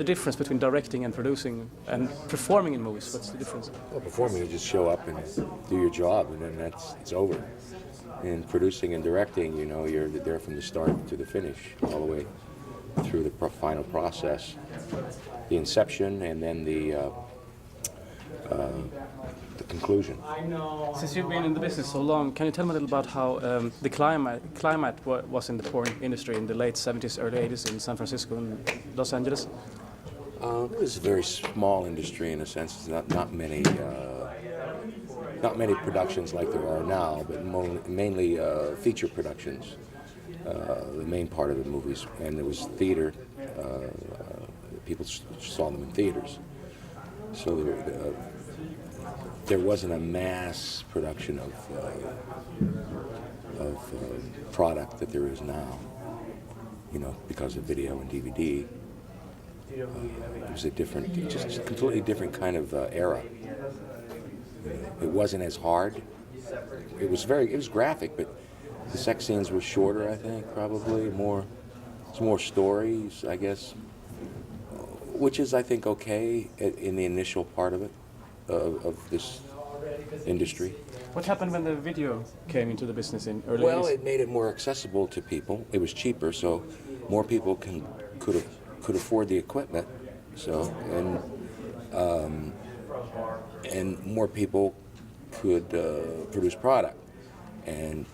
difference between directing and producing and performing in movies? What's the difference? Well, performing, you just show up and do your job, and then it's over. In producing and directing, you know, you're there from the start to the finish, all the way through the final process, the inception, and then the conclusion. Since you've been in the business so long, can you tell me a little about how the climate was in the porn industry in the late 70s, early 80s in San Francisco and Los Angeles? It was a very small industry in a sense. Not many productions like there are now, but mainly feature productions. The main part of the movies, and there was theater. People saw them in theaters, so there wasn't a mass production of product that there is now. You know, because of video and DVD. It was a completely different kind of era. It wasn't as hard. It was graphic, but the sex scenes were shorter, I think, probably it's more stories, I guess, which is, I think, okay in the initial part of it, of this industry. What happened when the video came into the business in early 80s? Well, it made it more accessible to people. It was cheaper, so more people could afford the equipment. So and more people could produce product and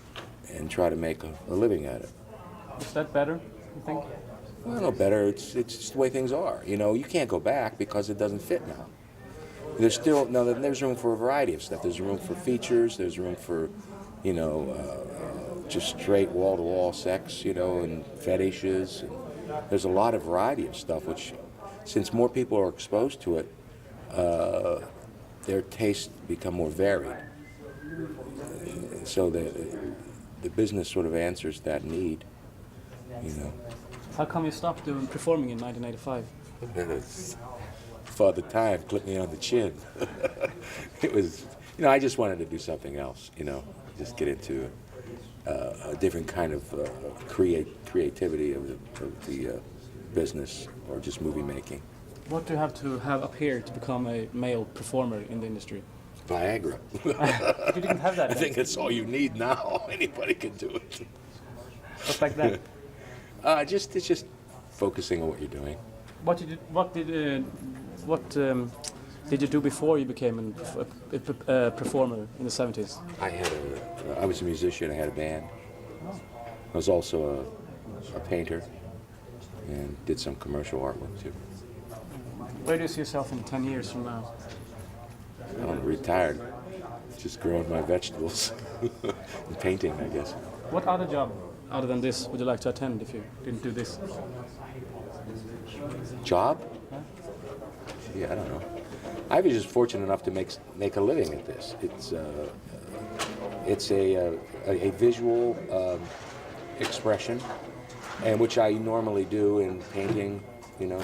try to make a living at it. Is that better, you think? Well, no better. It's just the way things are. You know, you can't go back because it doesn't fit now. There's room for a variety of stuff. There's room for features. There's room for, you know, just straight wall-to-wall sex, you know, and fetishes. And there's a lot of variety of stuff, which, since more people are exposed to it, their tastes become more varied. So the business sort of answers that need, you know. How come you stopped doing performing in 1995? Father Time clipped me on the chin. It was, you know, I just wanted to do something else, you know, just get into a different kind of creativity of the business, or just movie making. What do you have to have up here to become a male performer in the industry? Viagra. You didn't have that. I think that's all you need now. Anybody can do it. Just like that. It's just focusing on what you're doing. What did you do before you became a performer in the 70s? I was a musician. I had a band. I was also a painter and did some commercial artwork too. Where do you see yourself in 10 years from now? I'm retired, just growing my vegetables and painting, I guess. What other job, other than this, would you like to attend if you didn't do this? Job? Huh? Yeah, I don't know. I was just fortunate enough to make a living at this. It's a visual expression, and which I normally do in painting, you know.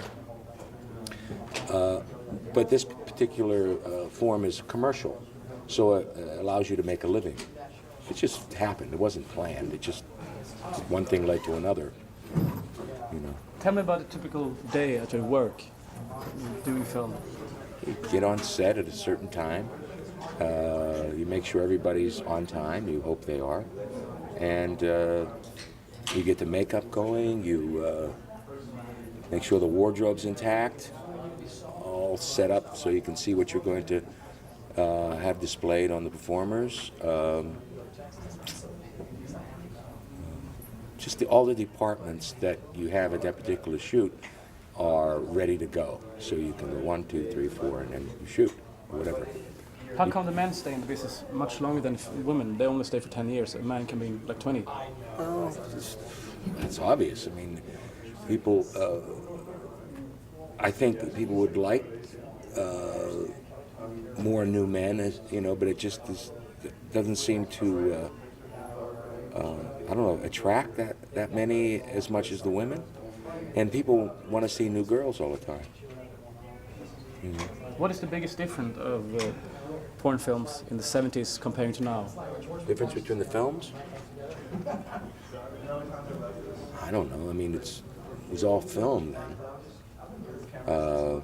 But this particular form is commercial, so it allows you to make a living. It just happened. It wasn't planned. It just, one thing led to another, you know. Tell me about a typical day at your work doing film. You get on set at a certain time. You make sure everybody's on time. You hope they are. And you get the makeup going. You make sure the wardrobe's intact, all set up so you can see what you're going to have displayed on the performers. Just all the departments that you have at that particular shoot are ready to go. So you can go 1, 2, 3, 4, and then you shoot, or whatever. How come the men stay in the business much longer than women? They only stay for 10 years. A man can be like 20. Well, that's obvious. I mean, people, I think that people would like more new men, you know, but it just doesn't seem to, I don't know, attract that many as much as the women. And people want to see new girls all the time. Mm-hmm. What is the biggest difference of porn films in the 70s comparing to now? Difference between the films? I don't know. I mean, it was all film then. I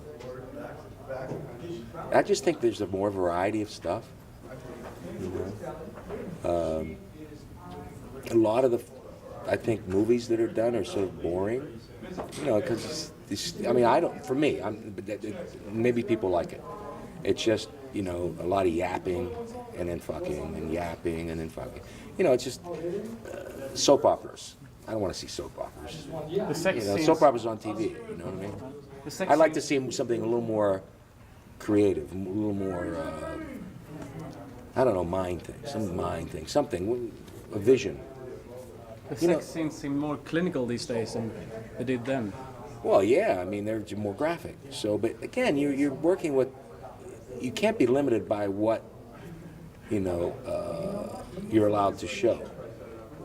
just think there's a more variety of stuff. You know? A lot of the, I think, movies that are done are sort of boring. You know, because I mean, I don't. For me, maybe people like it. It's just, you know, a lot of yapping and then fucking and yapping and then fucking. You know, it's just soap operas. I don't want to see soap operas. The sex You know, scenes, soap operas on TV. You know what I mean? the sex I'd like to scenes- see something a little more creative, a little more. I don't know, mind thing, something, a vision. The you know- sex scenes seem more clinical these days than they did then. Well, yeah, I mean, they're more graphic. So, but again, you're working with, you can't be limited by what, you know, you're allowed to show.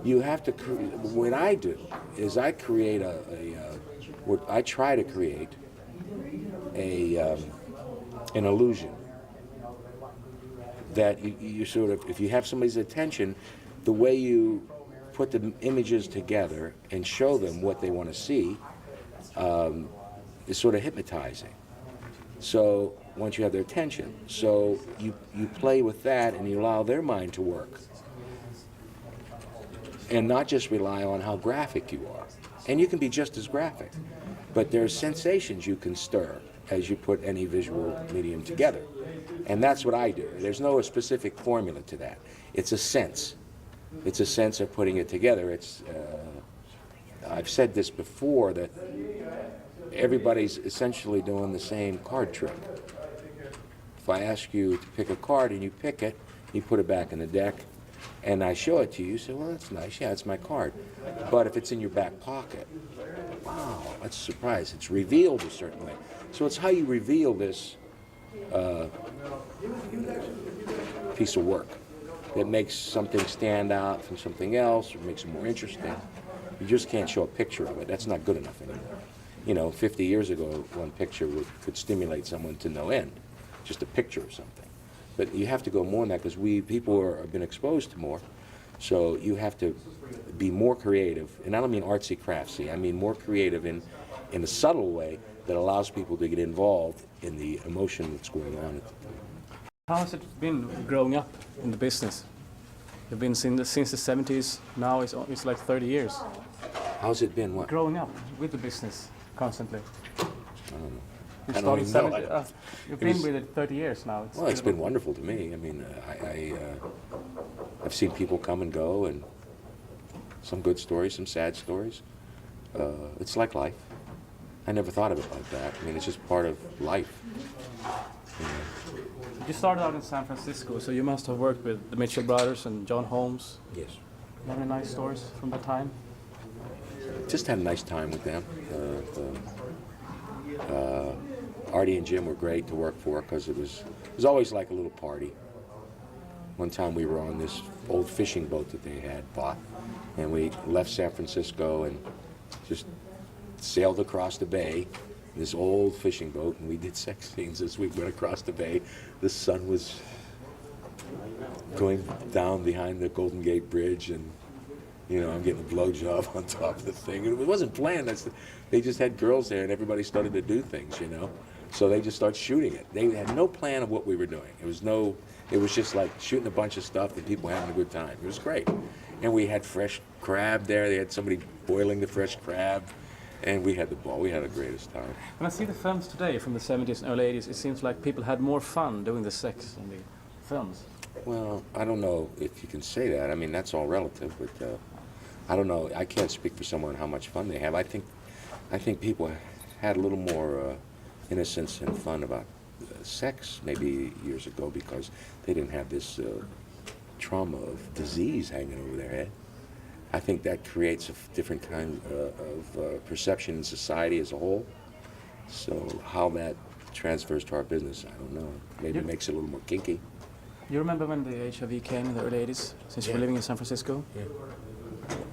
You have to, what I do is I create what I try to create an illusion that you sort of, if you have somebody's attention, the way you put the images together and show them what they want to see is sort of hypnotizing. So once you have their attention, so you play with that and you allow their mind to work, and not just rely on how graphic you are. And you can be just as graphic, but there are sensations you can stir as you put any visual medium together. And that's what I do. There's no specific formula to that. It's a sense. It's a sense of putting it together. It's, I've said this before, that everybody's essentially doing the same card trick. If I ask you to pick a card and you pick it, you put it back in the deck, and I show it to you, you say, well, that's nice, yeah, it's my card. But if it's in your back pocket, wow, that's a surprise. It's revealed a certain way. So it's how you reveal this piece of work that makes something stand out from something else or makes it more interesting. You just can't show a picture of it. That's not good enough anymore. You know, 50 years ago, one picture could stimulate someone to no end, just a picture of something. But you have to go more than that, because people have been exposed to more. So you have to be more creative, and I don't mean artsy craftsy. I mean more creative in a subtle way that allows people to get involved in the emotion that's going on. How has it been growing up in the business? You've been since the 70s. Now it's like 30 years. How's it been? What? Growing up with the business constantly. I don't know. You I don't started even know. 70. You've been with it 30 years now. Well, it's been wonderful to me. I mean, I've seen people come and go, and some good stories, some sad stories. It's like life. I never thought of it like that. I mean, it's just part of life. You know. You started out in San Francisco, so you must have worked with the Mitchell brothers and John Holmes. Yes. Any nice stories from that time? Just had a nice time with them. Artie and Jim were great to work for, because it was always like a little party. One time we were on this old fishing boat that they had bought, and we left San Francisco and just sailed across the bay, this old fishing boat, and we did sex scenes as we went across the bay. The sun was going down behind the Golden Gate Bridge, and you know, I'm getting a blowjob on top of the thing. And it wasn't planned. They just had girls there, and everybody started to do things, you know. So they just started shooting it. They had no plan of what we were doing. It was just like shooting a bunch of stuff and people having a good time. It was great. And we had fresh crab there. They had somebody boiling the fresh crab. And we had the ball. We had the greatest time. When I see the films today from the 70s and early 80s, it seems like people had more fun doing the sex in the films. Well, I don't know if you can say that. I mean, that's all relative, but I don't know. I can't speak for someone how much fun they have. I think people had a little more innocence and fun about sex maybe years ago, because they didn't have this trauma of disease hanging over their head. I think that creates a different kind of perception in society as a whole. So how that transfers to our business, I don't know. Maybe it makes it a little more kinky. You remember when the HIV came in the early 80s, since you were living in San Francisco? Yeah.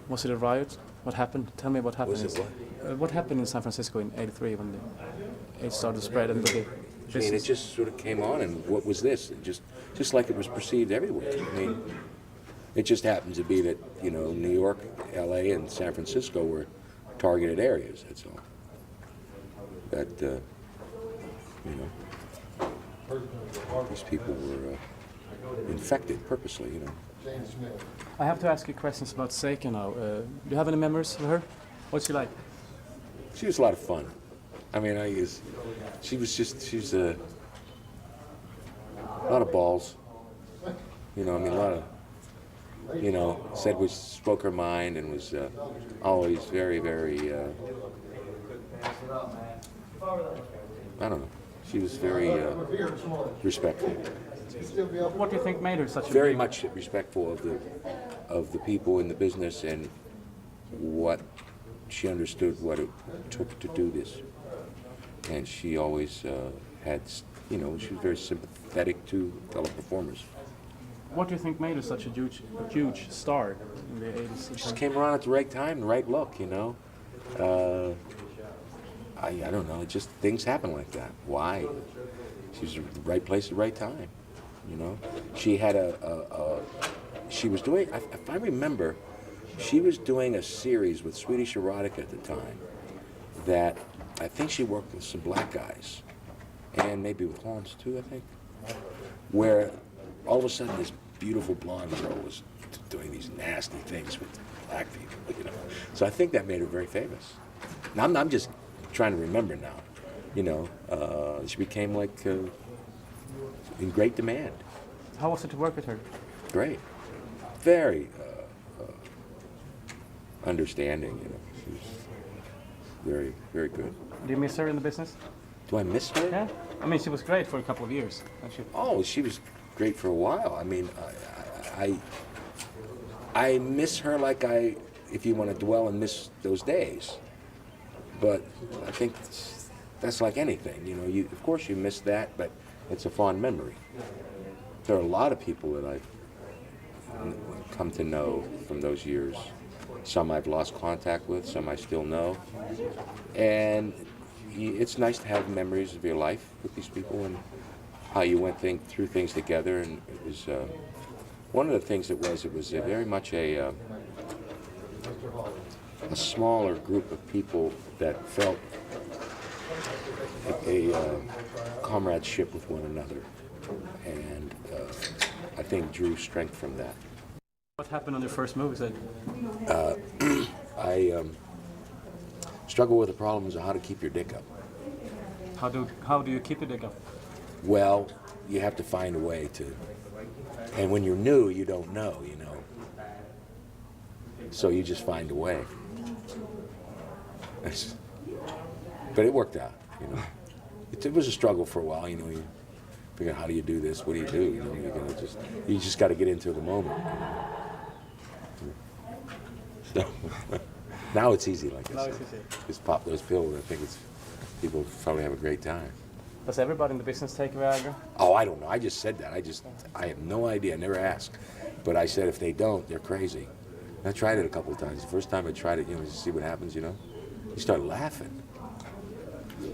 Was it a riot? What happened? Tell me what happened. Was it what? What happened in San Francisco in '83 when the AIDS started to spread and the I mean, it just sort of came on, and what was this? It just like it was perceived everywhere. I mean, it just happened to be that, you know, New York, LA, and San Francisco were targeted areas, that's all. But You know, these people were infected purposely. You know. I have to ask you questions about Seika now. Do you have any memories of her? What's she like? She was a lot of fun. I mean, she was a lot of balls. You know, I mean, a lot of, you know, spoke her mind and was always very, very, I don't know. She was very respectful. What do you think made her such a Very much respectful of the people in the business and what she understood what it took to do this. And she always had, you know, she was very sympathetic to fellow performers. What do you think made her such a huge star in the 80s? Just came around at the right time, the right look, you know. I don't know, just things happen like that. Why? She was at the right place at the right time, you know. She had she was doing, if I remember, she was doing a series with Swedish Erotica at the time that I think she worked with some black guys and maybe with Holmes too, I think, where all of a sudden this beautiful blonde girl was doing these nasty things with black people, you know. So I think that made her very famous. Now I'm just trying to remember now, you know. She became like in great demand. How was it to work with her? Great, very understanding, you know. She was very, very good. Do you miss her in the business? Do I miss her? Yeah. I mean, she was great for a couple of years. Oh, she was great for a while. I mean, I miss her like if you want to dwell and miss those days. But I think that's like anything, you know. Of course you miss that, but it's a fond memory. There are a lot of people that I've come to know from those years. Some I've lost contact with, some I still know. And it's nice to have memories of your life with these people and how you went through things together. And it was one of the things it was very much a smaller group of people that felt a comradeship with one another, and I think drew strength from that. What happened on your first movie set? I struggle with the problems of how to keep your dick up. How do you keep your dick up? Well, you have to find a way to, and when you're new, you don't know, you know. So you just find a way. But it worked out, you know. It was a struggle for a while, you know. You figure, how do you do this? What do? You know, you just got to get into the moment. So now it's easy, like I said. Just pop those pills. I think people probably have a great time. Does everybody in the business take Viagra? Oh, I don't know. I just said that. I have no idea. I never asked. But I said if they don't, they're crazy. I tried it a couple of times. The first time I tried it, you know, to see what happens, you know, you start laughing.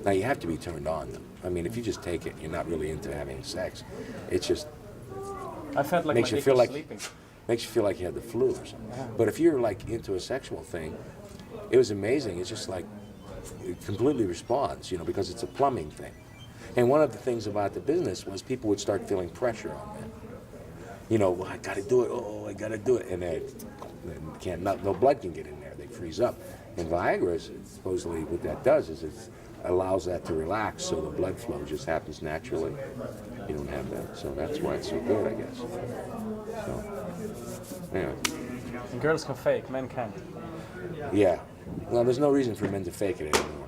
Now you have to be turned on, though. I mean, if you just take it, you're not really into having sex. It's just I felt like makes my you dick feel was like sleeping. makes you feel like you had the flu or something. Yeah. But if you're like into a sexual thing, it was amazing. It's just like it completely responds, you know, because it's a plumbing thing. And one of the things about the business was people would start feeling pressure on them. You know, well, I got to do it. Oh, I got to do it, and no blood can get in there. They freeze up. And Viagra, supposedly, what that does is it allows that to relax, so the blood flow just happens naturally. You don't have that, so that's why it's so good, I guess. So, anyway. Girls can fake, men can't. Yeah. Well, there's no reason for men to fake it anymore.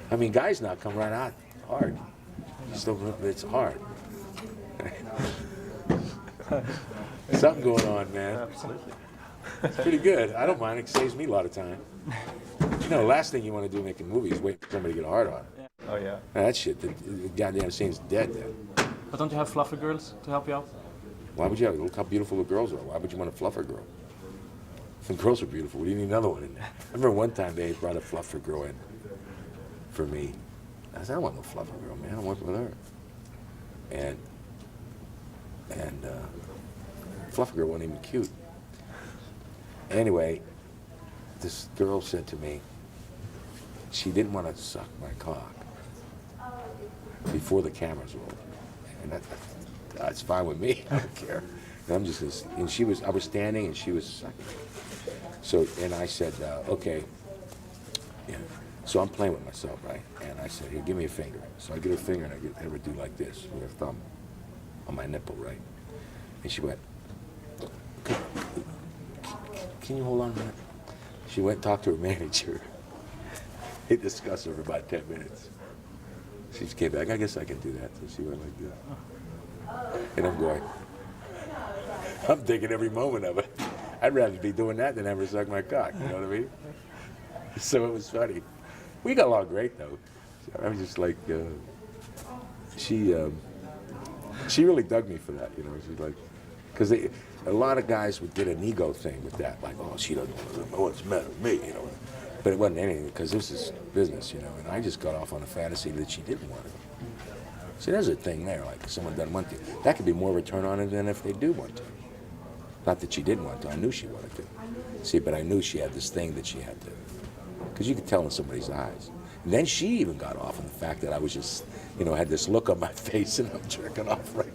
I mean, guys now come right out hard. Still, it's hard. Something going on, man. Absolutely. It's pretty good. I don't mind. It saves me a lot of time. You know, the last thing you want to do making movies is wait for somebody to get a hard on. Yeah. Oh yeah. Now, that shit, the goddamn scene's dead then. But don't you have fluffer girls to help you out? Why would you have? Look how beautiful the girls are. Why would you want a fluffer girl? If the girls are beautiful, what do you need another one in there? I remember one time they brought a fluffer girl in for me. I said, I don't want no fluffer girl, man. I want with her. And fluffer girl wasn't even cute. Anyway, this girl said to me, she didn't want to suck my cock before the cameras rolled, and that's fine with me. I don't care. And I'm just, and I was standing, and she was sucking. So, and I said, okay. Yeah. So I'm playing with myself, right? And I said, here, give me a finger. So I get her finger, and I have her do like this with her thumb on my nipple, right? And she went, can you hold on a minute? She went and talked to her manager. They discussed it for about 10 minutes. She came back, I guess I can do that. So she went like that. And I'm going, I'm taking every moment of it. I'd rather be doing that than have her suck my cock, you know what I mean? So it was funny. We got along great, though. I was just like, she really dug me for that, you know. She's like, because a lot of guys would get an ego thing with that, like, oh, she doesn't want to know what's the matter with me, you know. But it wasn't anything, because this is business, you know. And I just got off on a fantasy that she didn't want to. See, there's a thing there, like if someone doesn't want to. That could be more of a turn on it than if they do want to. Not that she didn't want to, I knew she wanted to. See, but I knew she had this thing that she had to. Because you could tell in somebody's eyes. And then she even got off on the fact that I was just, you know, had this look on my face and I'm jerking off right